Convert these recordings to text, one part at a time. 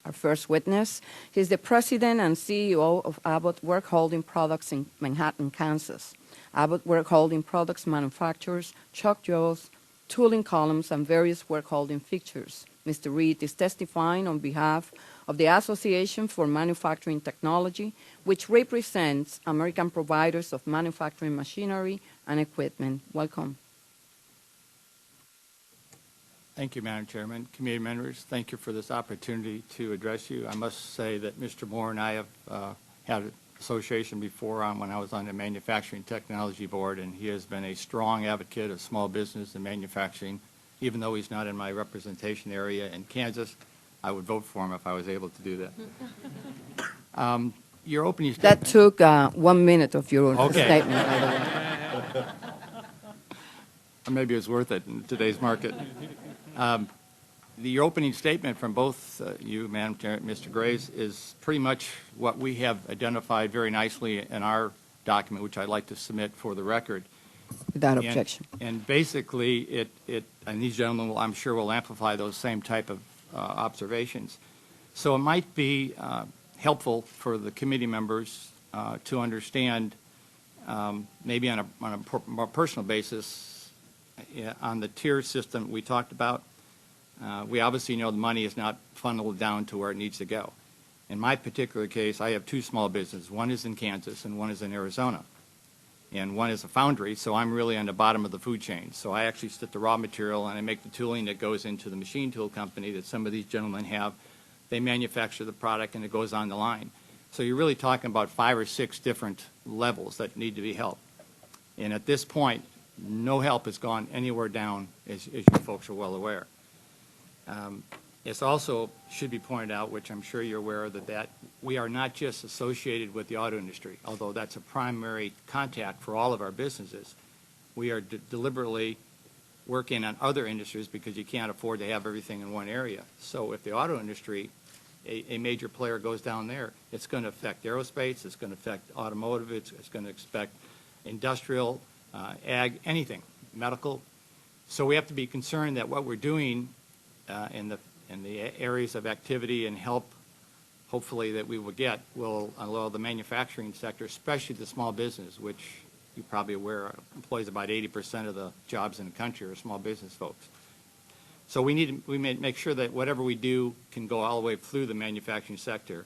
Our first witness, he's the president and CEO of Abbott Workholding Products in Manhattan, Kansas. Abbott Workholding Products manufactures chalk jaws, tooling columns, and various workholding fixtures. Mr. Reed is testifying on behalf of the Association for Manufacturing Technology, which represents American providers of manufacturing machinery and equipment. Welcome. Thank you, Madam Chairman. Committee members, thank you for this opportunity to address you. I must say that Mr. Moore and I have had an association before when I was on the Manufacturing Technology Board, and he has been a strong advocate of small business and manufacturing. Even though he's not in my representation area in Kansas, I would vote for him if I was able to do that. Your opening statement. That took 1 minute of your Okay. statement, by the way. Maybe it's worth it in today's market. Your opening statement from both you, Madam Chair, and Mr. Graves, is pretty much what we have identified very nicely in our document, which I'd like to submit for the record. Without objection. And basically, and these gentlemen, I'm sure, will amplify those same type of observations. So it might be helpful for the committee members to understand, maybe on a more personal basis, on the tier system we talked about. We obviously know the money is not funneled down to where it needs to go. In my particular case, I have two small businesses. One is in Kansas and one is in Arizona. And one is a foundry, so I'm really on the bottom of the food chain. So I actually sit the raw material and I make the tooling that goes into the machine tool company that some of these gentlemen have. They manufacture the product and it goes on the line. So you're really talking about 5 or 6 different levels that need to be helped. And at this point, no help has gone anywhere down, as you folks are well aware. It also should be pointed out, which I'm sure you're aware of, that we are not just associated with the auto industry, although that's a primary contact for all of our businesses. We are deliberately working on other industries because you can't afford to have everything in one area. So if the auto industry, a major player goes down there, it's going to affect aerospace, it's going to affect automotive, it's going to affect industrial, ag, anything, medical. So we have to be concerned that what we're doing in the areas of activity and help, hopefully, that we will get will allow the manufacturing sector, especially the small business, which you're probably aware employs about 80% of the jobs in the country are small business folks. So we make sure that whatever we do can go all the way through the manufacturing sector.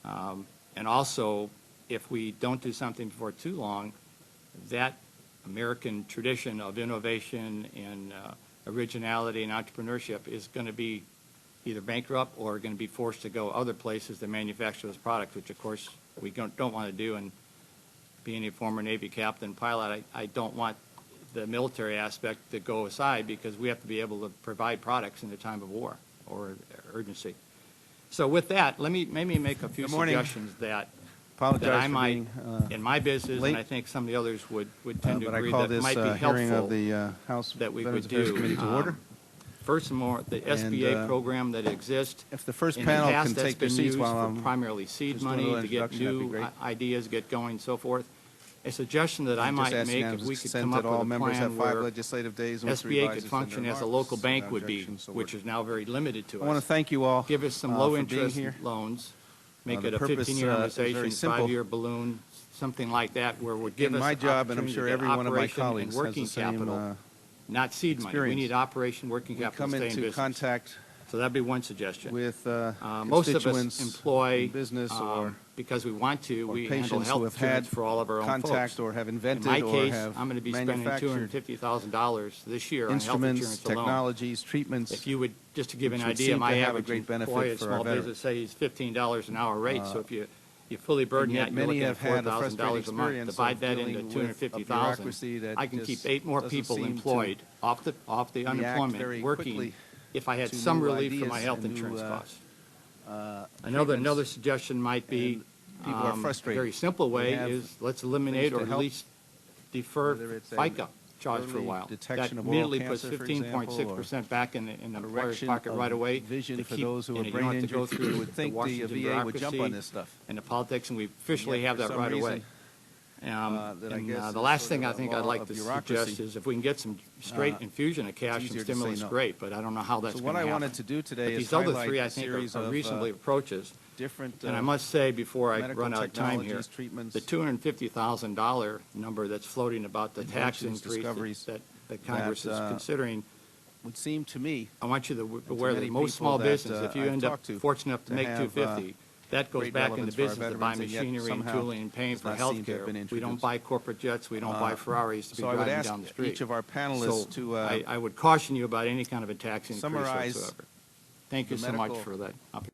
And also, if we don't do something for too long, that American tradition of innovation and originality and entrepreneurship is going to be either bankrupt or going to be forced to go other places to manufacture those products, which of course we don't want to do. And being a former Navy captain pilot, I don't want the military aspect to go aside because we have to be able to provide products in the time of war or urgency. So with that, let me maybe make a few suggestions that I might, in my business, late. And I think some of the others would tend to agree that might be helpful that we would do. First of all, the SBA program that exists. If the first panel can take their seats while I'm primarily seed money to get new ideas, get going, so forth. A suggestion that I might make, if we could come up with a plan where SBA could function as a local bank would be, which is now very limited to us. I want to thank you all. Give us some low-interest loans. Make it a 15-year amortization, 5-year balloon, something like that, where we'd give us my job, and I'm sure every one of my colleagues working has the same capital, not seed money. We need operation working capital to stay in business. Come into contact so that'd be one suggestion. With most of us employ business or because we want to. We handle patients health who have had insurance for all of our own contact folks. or have invented in my case, or have I'm going to be spending $250,000 this year on health instruments, insurance alone. technologies, treatments. If you would, just to give an which would idea, seem my to have a average great benefit employee at for our small veterans. business say he's $15 an hour rate. So if you fully burden that, you're many looking at have had a frustrating $4,000 a month. experience Divide of that into dealing with a $250,000. bureaucracy that I can keep just 8 more doesn't people seem to employed off the react unemployment very working quickly if I had to some new relief for my ideas health and insurance new, costs. Another suggestion might be people are a frustrated. very simple way We have is let's eliminate things or to at help, least defer whether it's a FICA charge for a early while. That detection of oral immediately puts cancer, for example, 15.6% back in the employer's correction pocket of right away. vision to for keep, those who are you brain don't have to go injured. through You would the think the Washington VA would jump on bureaucracy this stuff. and the politics, and we officially Yet, have for that some right away. reason, that I guess The is last sort thing of I a think I'd law like of to bureaucracy. suggest is if we can get some straight infusion of cash easier and to say stimulus, no. great, but I don't know how that's So going what to I happen. wanted to do But today is these other highlight three, I a think, series are of reasonably approaches. different And I must say, before I medical run out of time here, technologies, treatments, the $250,000 number that's floating about the tax inventions, increase discoveries that Congress is considering, would seem to me I want you to be aware that many most people small that, business, if you I've end up talked to, fortunate enough to to make have, 250, that goes great back into relevance for our business to buy veterans, and yet machinery and somehow tooling and paying does for not health seem to have care. been We don't introduced. buy corporate jets, we don't buy Ferraris to be So I would driving ask down the street. each of our panelists to I would caution you about any kind of a tax increase summarize whatsoever. Thank you the so much medical for that opportunity.